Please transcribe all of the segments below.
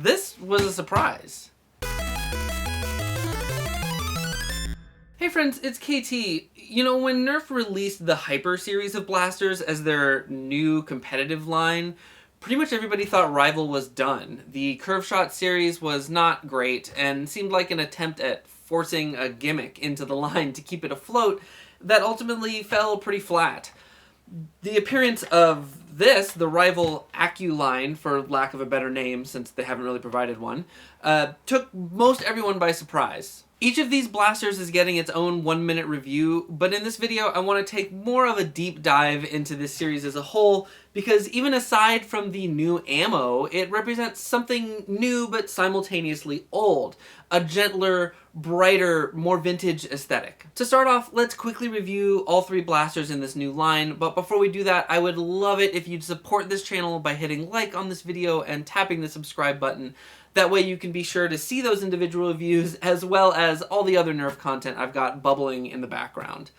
this was a surprise. Hey friends, it's KT. You know, when Nerf released the Hyper series of blasters as their new competitive line, pretty much everybody thought Rival was done. The Curve Shot series was not great and seemed like an attempt at forcing a gimmick into the line to keep it afloat that ultimately fell pretty flat. The appearance of this, the Rival Accu line, for lack of a better name since they haven't really provided one, took most everyone by surprise. Each of these blasters is getting its own 1-minute review, but in this video I want to take more of a deep dive into this series as a whole, because even aside from the new ammo, it represents something new but simultaneously old. A gentler, brighter, more vintage aesthetic. To start off, let's quickly review all 3 blasters in this new line, but before we do that, I would love it if you'd support this channel by hitting like on this video and tapping the subscribe button. That way you can be sure to see those individual reviews as well as all the other Nerf content I've got bubbling in the background.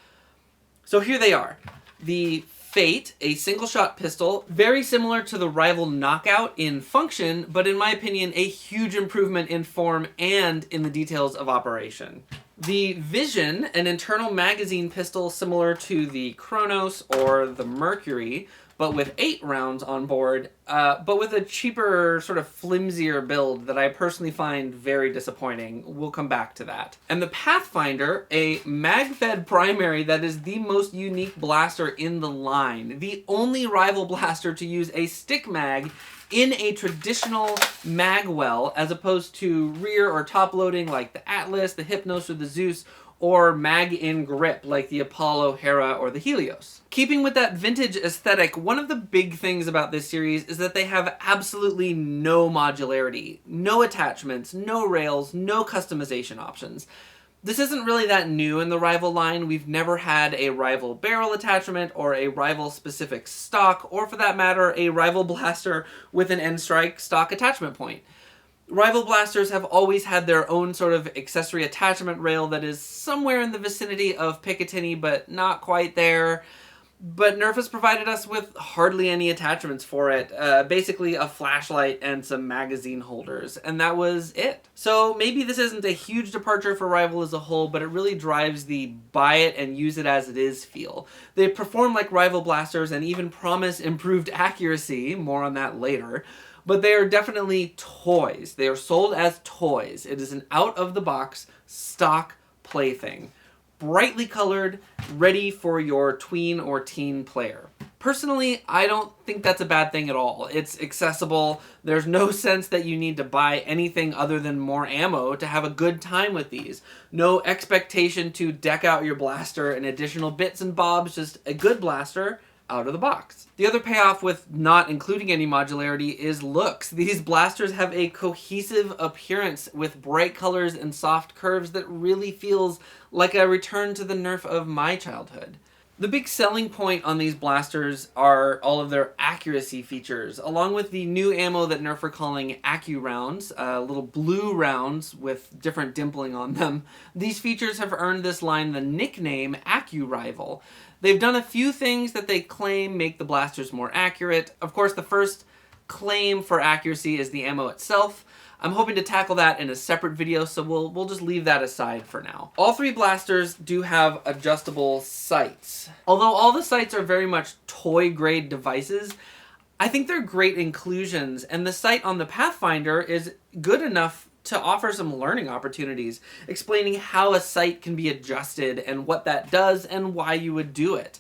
So here they are. The Fate, a single-shot pistol, very similar to the Rival Knockout in function, but in my opinion a huge improvement in form and in the details of operation. The Vision, an internal magazine pistol similar to the Chronos or the Mercury, but with 8 rounds on board, but with a cheaper, sort of flimsier build that I personally find very disappointing. We'll come back to that. And the Pathfinder, a mag-fed primary that is the most unique blaster in the line. The only Rival blaster to use a stick mag in a traditional mag well, as opposed to rear or top loading like the Atlas, the Hypnos, or the Zeus, or mag in grip like the Apollo, Hera, or the Helios. Keeping with that vintage aesthetic, one of the big things about this series is that they have absolutely no modularity, no attachments, no rails, no customization options. This isn't really that new in the Rival line. We've never had a Rival barrel attachment or a Rival specific stock, or for that matter, a Rival blaster with an end strike stock attachment point. Rival blasters have always had their own sort of accessory attachment rail that is somewhere in the vicinity of Picatinny, but not quite there. But Nerf has provided us with hardly any attachments for it. Basically a flashlight and some magazine holders, and that was it. So maybe this isn't a huge departure for Rival as a whole, but it really drives the buy it and use it as it is feel. They perform like Rival blasters and even promise improved accuracy, more on that later. But they are definitely toys. They are sold as toys. It is an out-of-the-box, stock plaything. Brightly colored, ready for your tween or teen player. Personally, I don't think that's a bad thing at all. It's accessible. There's no sense that you need to buy anything other than more ammo to have a good time with these. No expectation to deck out your blaster and additional bits and bobs, just a good blaster out of the box. The other payoff with not including any modularity is looks. These blasters have a cohesive appearance with bright colors and soft curves that really feels like a return to the Nerf of my childhood. The big selling point on these blasters are all of their accuracy features, along with the new ammo that Nerf are calling Accu rounds, little blue rounds with different dimpling on them. These features have earned this line the nickname Accu Rival. They've done a few things that they claim make the blasters more accurate. Of course, the first claim for accuracy is the ammo itself. I'm hoping to tackle that in a separate video, so we'll just leave that aside for now. All 3 blasters do have adjustable sights. Although all the sights are very much toy-grade devices, I think they're great inclusions, and the sight on the Pathfinder is good enough to offer some learning opportunities, explaining how a sight can be adjusted and what that does and why you would do it.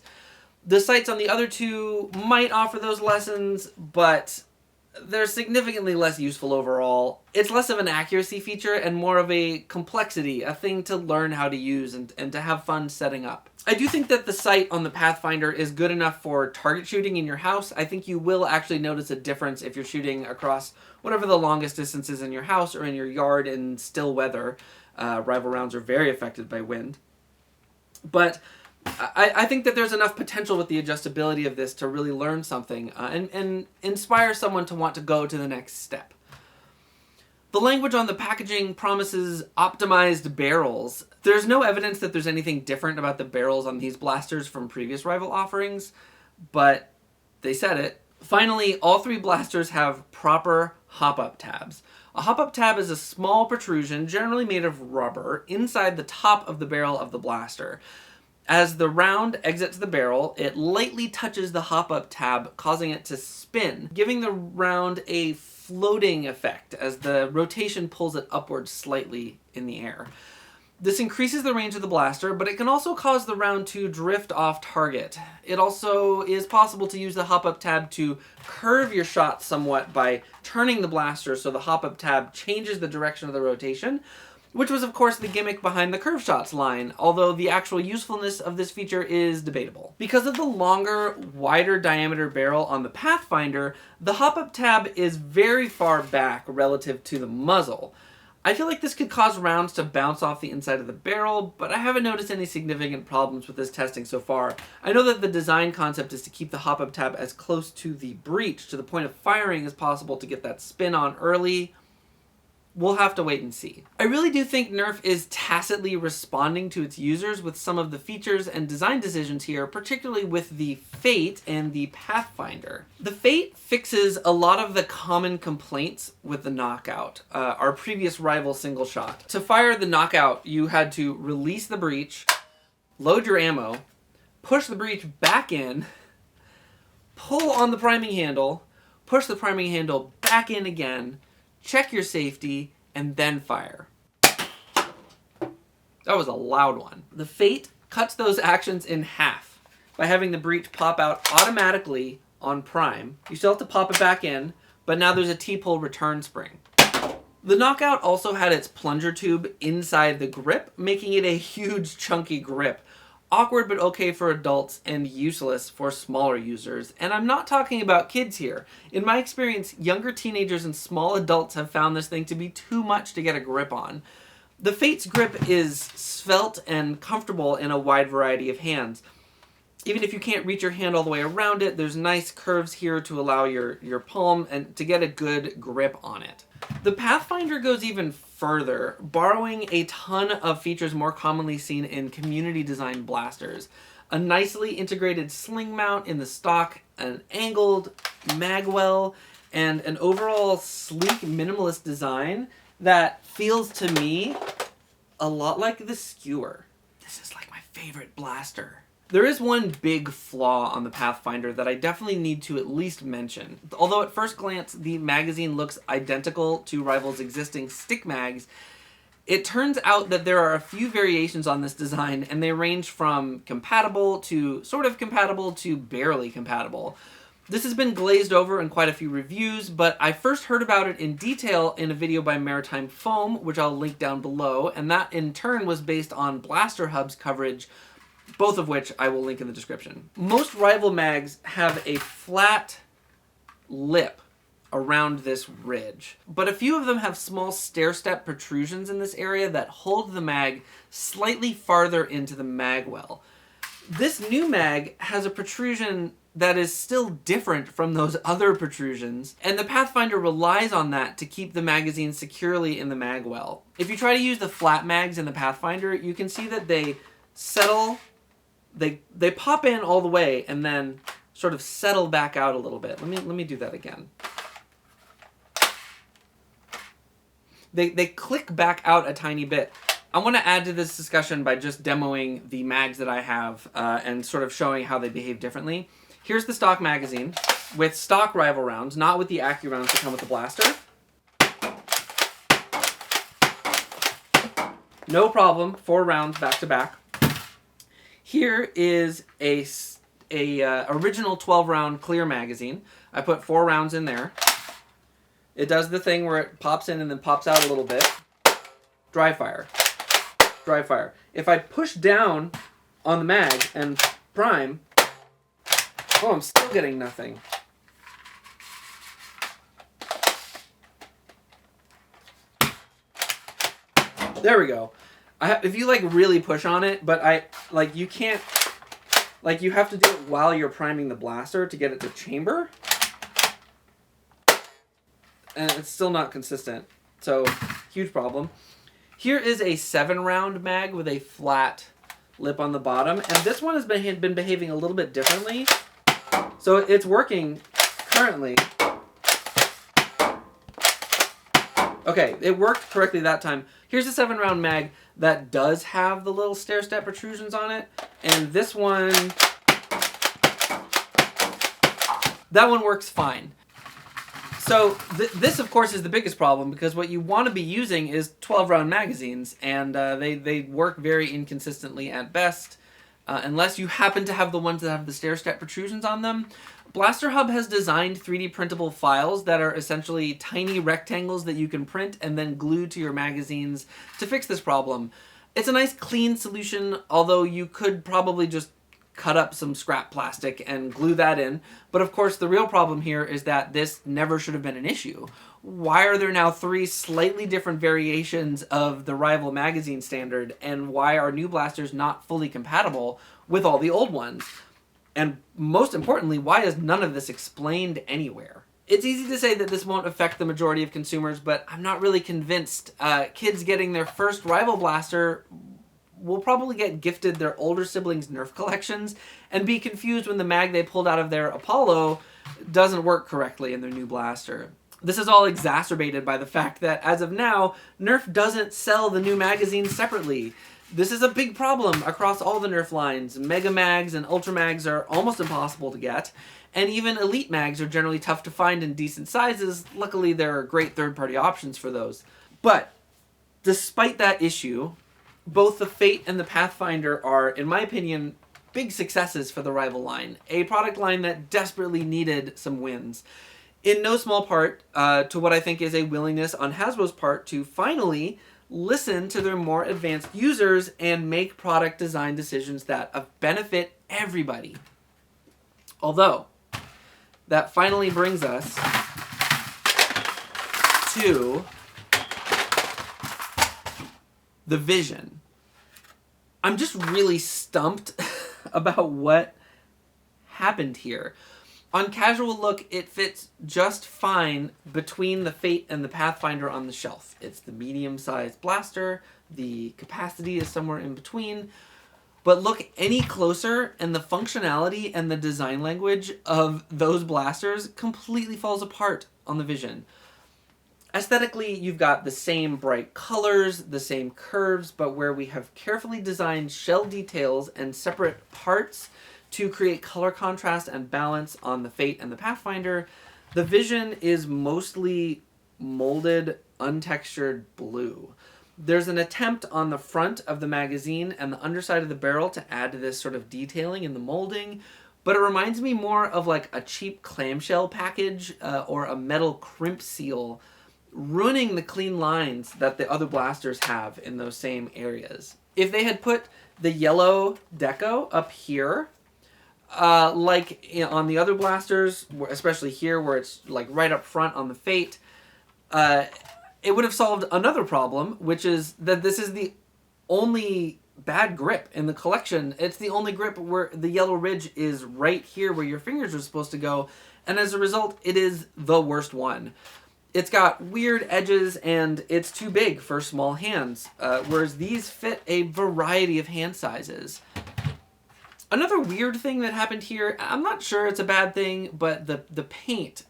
The sights on the other 2 might offer those lessons, but they're significantly less useful overall. It's less of an accuracy feature and more of a complexity, a thing to learn how to use and to have fun setting up. I do think that the sight on the Pathfinder is good enough for target shooting in your house. I think you will actually notice a difference if you're shooting across whatever the longest distance is in your house or in your yard in still weather. Rival rounds are very affected by wind. But I think that there's enough potential with the adjustability of this to really learn something and inspire someone to want to go to the next step. The language on the packaging promises optimized barrels. There's no evidence that there's anything different about the barrels on these blasters from previous Rival offerings, but they said it. Finally, all 3 blasters have proper hop-up tabs. A hop-up tab is a small protrusion, generally made of rubber, inside the top of the barrel of the blaster. As the round exits the barrel, it lightly touches the hop-up tab, causing it to spin, giving the round a floating effect as the rotation pulls it upwards slightly in the air. This increases the range of the blaster, but it can also cause the round to drift off target. It also is possible to use the hop-up tab to curve your shot somewhat by turning the blaster so the hop-up tab changes the direction of the rotation, which was of course the gimmick behind the curve shots line, although the actual usefulness of this feature is debatable. Because of the longer, wider diameter barrel on the Pathfinder, the hop-up tab is very far back relative to the muzzle. I feel like this could cause rounds to bounce off the inside of the barrel, but I haven't noticed any significant problems with this testing so far. I know that the design concept is to keep the hop-up tab as close to the breech, to the point of firing as possible to get that spin on early. We'll have to wait and see. I really do think Nerf is tacitly responding to its users with some of the features and design decisions here, particularly with the Fate and the Pathfinder. The Fate fixes a lot of the common complaints with the Knockout, our previous rival single shot. To fire the Knockout, you had to release the breech, load your ammo, push the breech back in, pull on the priming handle, push the priming handle back in again, check your safety, and then fire. That was a loud one. The Fate cuts those actions in half by having the breech pop out automatically on prime. You still have to pop it back in, but now there's a T-pull return spring. The Knockout also had its plunger tube inside the grip, making it a huge chunky grip. Awkward but okay for adults and useless for smaller users. And I'm not talking about kids here. In my experience, younger teenagers and small adults have found this thing to be too much to get a grip on. The Fate's grip is svelte and comfortable in a wide variety of hands. Even if you can't reach your hand all the way around it, there's nice curves here to allow your palm and to get a good grip on it. The Pathfinder goes even further, borrowing a ton of features more commonly seen in community-designed blasters. A nicely integrated sling mount in the stock, an angled magwell, and an overall sleek minimalist design that feels to me a lot like the Skewer. This is like my favorite blaster. There is one big flaw on the Pathfinder that I definitely need to at least mention. Although at first glance the magazine looks identical to Rival's existing stick mags, it turns out that there are a few variations on this design, and they range from compatible to sort of compatible to barely compatible. This has been glazed over in quite a few reviews, but I first heard about it in detail in a video by Maritime Foam, which I'll link down below, and that in turn was based on Blaster Hub's coverage, both of which I will link in the description. Most Rival mags have a flat lip around this ridge, but a few of them have small stair-step protrusions in this area that hold the mag slightly farther into the magwell. This new mag has a protrusion that is still different from those other protrusions, and the Pathfinder relies on that to keep the magazine securely in the magwell. If you try to use the flat mags in the Pathfinder, you can see that they settle, they pop in all the way and then sort of settle back out a little bit. Let me do that again. They click back out a tiny bit. I want to add to this discussion by just demoing the mags that I have and sort of showing how they behave differently. Here's the stock magazine with stock Rival rounds, not with the Accu rounds that come with the blaster. No problem, 4 rounds back to back. Here is a original 12-round clear magazine. I put 4 rounds in there. It does the thing where it pops in and then pops out a little bit. Dry fire. Dry fire. If I push down on the mag and prime, oh, I'm still getting nothing. There we go. If you like really push on it, but you can't, you have to do it while you're priming the blaster to get it to chamber. And it's still not consistent. So, huge problem. Here is a 7-round mag with a flat lip on the bottom, and this one has been behaving a little bit differently. So it's working currently. Okay, it worked correctly that time. Here's a 7-round mag that does have the little stair-step protrusions on it. And this one, that one works fine. So this, of course, is the biggest problem, because what you want to be using is 12-round magazines, and they work very inconsistently at best, unless you happen to have the ones that have the stair-step protrusions on them. Blaster Hub has designed 3D printable files that are essentially tiny rectangles that you can print and then glue to your magazines to fix this problem. It's a nice clean solution, although you could probably just cut up some scrap plastic and glue that in. But of course, the real problem here is that this never should have been an issue. Why are there now 3 slightly different variations of the rival magazine standard, and why are new blasters not fully compatible with all the old ones? And most importantly, why is none of this explained anywhere? It's easy to say that this won't affect the majority of consumers, but I'm not really convinced. Kids getting their first rival blaster will probably get gifted their older siblings' Nerf collections and be confused when the mag they pulled out of their Apollo doesn't work correctly in their new blaster. This is all exacerbated by the fact that, as of now, Nerf doesn't sell the new magazines separately. This is a big problem across all the Nerf lines. Mega Mags and Ultra Mags are almost impossible to get, and even Elite Mags are generally tough to find in decent sizes. Luckily, there are great third-party options for those. But despite that issue, both the Fate and the Pathfinder are, in my opinion, big successes for the rival line, a product line that desperately needed some wins. In no small part to what I think is a willingness on Hasbro's part to finally listen to their more advanced users and make product design decisions that benefit everybody. Although, that finally brings us to the vision. I'm just really stumped about what happened here. On casual look, it fits just fine between the Fate and the Pathfinder on the shelf. It's the medium-sized blaster, the capacity is somewhere in between, but look any closer and the functionality and the design language of those blasters completely falls apart on the Vision. Aesthetically, you've got the same bright colors, the same curves, but where we have carefully designed shell details and separate parts to create color contrast and balance on the Fate and the Pathfinder, the Vision is mostly molded, untextured blue. There's an attempt on the front of the magazine and the underside of the barrel to add to this sort of detailing in the molding, but it reminds me more of like a cheap clamshell package or a metal crimp seal, ruining the clean lines that the other blasters have in those same areas. If they had put the yellow deco up here, like on the other blasters, especially here where it's like right up front on the Fate, it would have solved another problem, which is that this is the only bad grip in the collection. It's the only grip where the yellow ridge is right here where your fingers are supposed to go, and as a result, it is the worst one. It's got weird edges, and it's too big for small hands, whereas these fit a variety of hand sizes. Another weird thing that happened here, I'm not sure it's a bad thing, but the paint.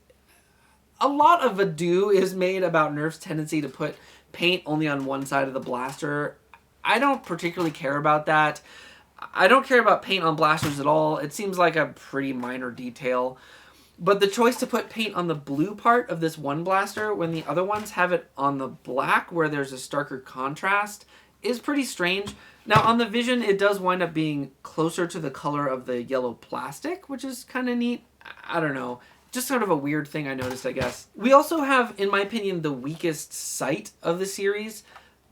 A lot of ado is made about Nerf's tendency to put paint only on one side of the blaster. I don't particularly care about that. I don't care about paint on blasters at all. It seems like a pretty minor detail. But the choice to put paint on the blue part of this one blaster when the other ones have it on the black where there's a starker contrast is pretty strange. Now on the Vision, it does wind up being closer to the color of the yellow plastic, which is kind of neat. I don't know. Just sort of a weird thing I noticed, I guess. We also have, in my opinion, the weakest sight of the series.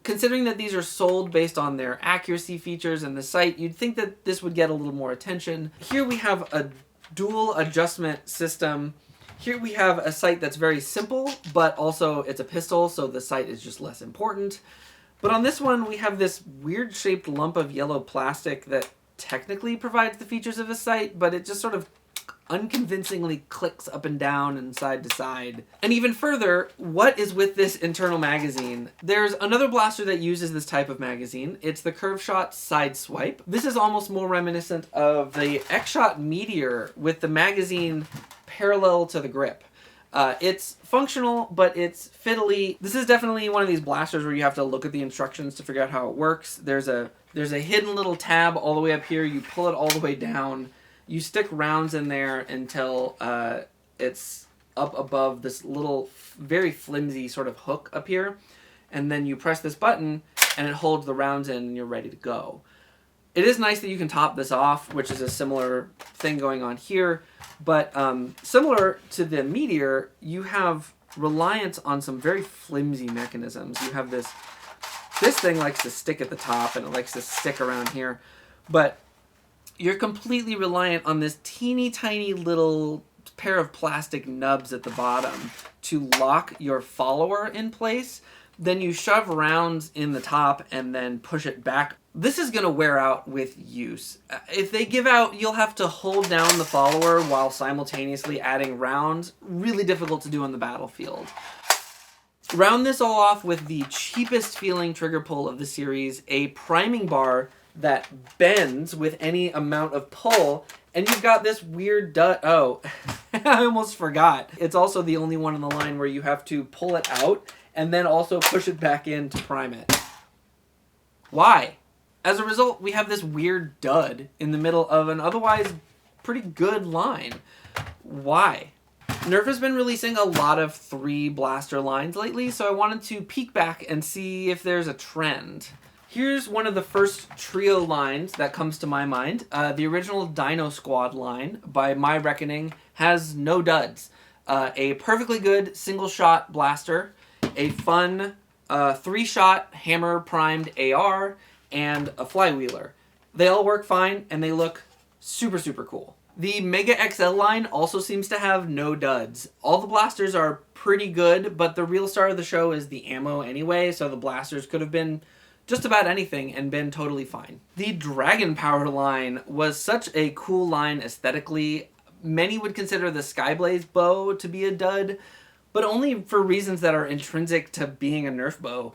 Considering that these are sold based on their accuracy features and the sight, you'd think that this would get a little more attention. Here we have a dual adjustment system. Here we have a sight that's very simple, but also it's a pistol, so the sight is just less important. But on this one, we have this weird shaped lump of yellow plastic that technically provides the features of a sight, but it just sort of unconvincingly clicks up and down and side to side. And even further, what is with this internal magazine? There's another blaster that uses this type of magazine. It's the Curve Shot Side Swipe. This is almost more reminiscent of the X-Shot Meteor with the magazine parallel to the grip. It's functional, but it's fiddly. This is definitely one of these blasters where you have to look at the instructions to figure out how it works. There's a hidden little tab all the way up here. You pull it all the way down. You stick rounds in there until it's up above this little, very flimsy sort of hook up here. And then you press this button, and it holds the rounds in, and you're ready to go. It is nice that you can top this off, which is a similar thing going on here. But similar to the Meteor, you have reliance on some very flimsy mechanisms. You have this thing likes to stick at the top, and it likes to stick around here. But you're completely reliant on this teeny tiny little pair of plastic nubs at the bottom to lock your follower in place. Then you shove rounds in the top and then push it back. This is going to wear out with use. If they give out, you'll have to hold down the follower while simultaneously adding rounds. Really difficult to do on the battlefield. Round this all off with the cheapest feeling trigger pull of the series, a priming bar that bends with any amount of pull, and you've got this weird oh, I almost forgot. It's also the only one in the line where you have to pull it out and then also push it back in to prime it. Why? As a result, we have this weird dud in the middle of an otherwise pretty good line. Why? Nerf has been releasing a lot of 3 blaster lines lately, so I wanted to peek back and see if there's a trend. Here's one of the first trio lines that comes to my mind. The original Dino Squad line, by my reckoning, has no duds. A perfectly good single-shot blaster, a fun 3-shot hammer-primed AR, and a flywheeler. They all work fine, and they look super, super cool. The Mega XL line also seems to have no duds. All the blasters are pretty good, but the real star of the show is the ammo anyway, so the blasters could have been just about anything and been totally fine. The Dragon Power line was such a cool line aesthetically. Many would consider the Skyblaze bow to be a dud, but only for reasons that are intrinsic to being a Nerf bow.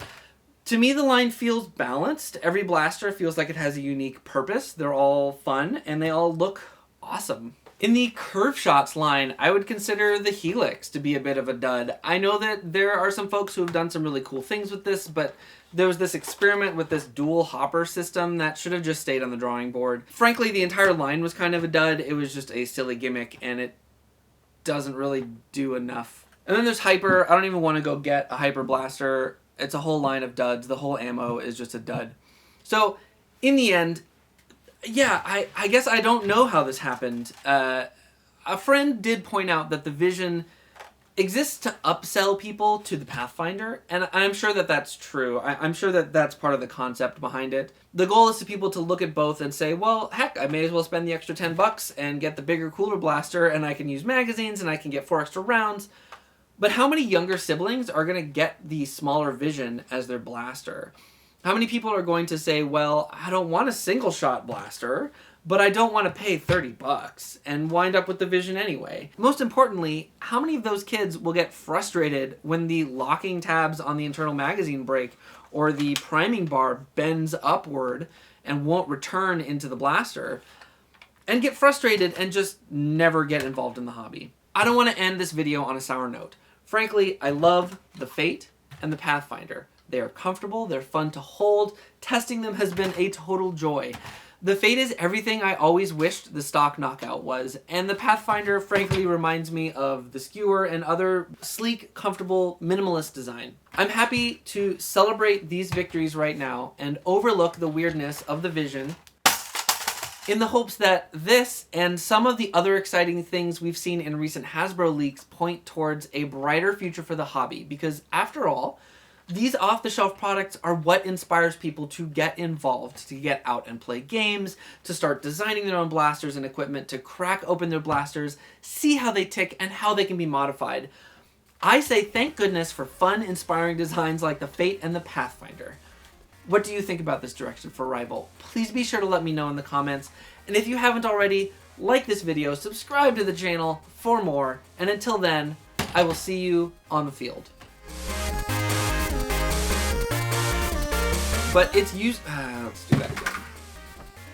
To me, the line feels balanced. Every blaster feels like it has a unique purpose. They're all fun, and they all look awesome. In the Curve Shots line, I would consider the Helix to be a bit of a dud. I know that there are some folks who have done some really cool things with this, but there was this experiment with this dual hopper system that should have just stayed on the drawing board. Frankly, the entire line was kind of a dud. It was just a silly gimmick, and it doesn't really do enough. And then there's Hyper. I don't even want to go get a Hyper Blaster. It's a whole line of duds. The whole ammo is just a dud. So, in the end, yeah, I guess I don't know how this happened. A friend did point out that the Vision exists to upsell people to the Pathfinder, and I'm sure that that's true. I'm sure that that's part of the concept behind it. The goal is for people to look at both and say, well, heck, I may as well spend the extra $10 and get the bigger, cooler blaster, and I can use magazines, and I can get 4 extra rounds. But how many younger siblings are going to get the smaller Vision as their blaster? How many people are going to say, well, I don't want a single-shot blaster, but I don't want to pay $30 and wind up with the Vision anyway? Most importantly, how many of those kids will get frustrated when the locking tabs on the internal magazine break or the priming bar bends upward and won't return into the blaster, and get frustrated and just never get involved in the hobby? I don't want to end this video on a sour note. Frankly, I love the Fate and the Pathfinder. They are comfortable, they're fun to hold. Testing them has been a total joy. The Fate is everything I always wished the stock Knockout was, and the Pathfinder frankly reminds me of the Skewer and other sleek, comfortable, minimalist design. I'm happy to celebrate these victories right now and overlook the weirdness of the Vision in the hopes that this and some of the other exciting things we've seen in recent Hasbro leaks point towards a brighter future for the hobby, because after all, these off-the-shelf products are what inspires people to get involved, to get out and play games, to start designing their own blasters and equipment, to crack open their blasters, see how they tick and how they can be modified. I say thank goodness for fun, inspiring designs like the Fate and the Pathfinder. What do you think about this direction for Rival? Please be sure to let me know in the comments. And if you haven't already, like this video, subscribe to the channel for more, and until then, I will see you on the field. But it's used... let's do that again.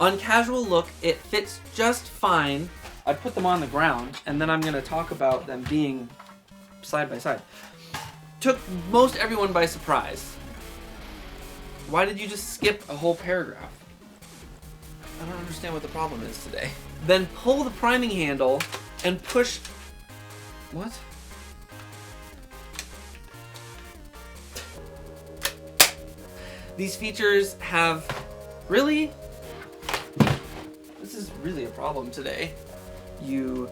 On casual look, it fits just fine. I put them on the ground, and then I'm going to talk about them being side by side. Took most everyone by surprise. Why did you just skip a whole paragraph? I don't understand what the problem is today. Then pull the priming handle and push... What? These features have... Really? This is really a problem today. You...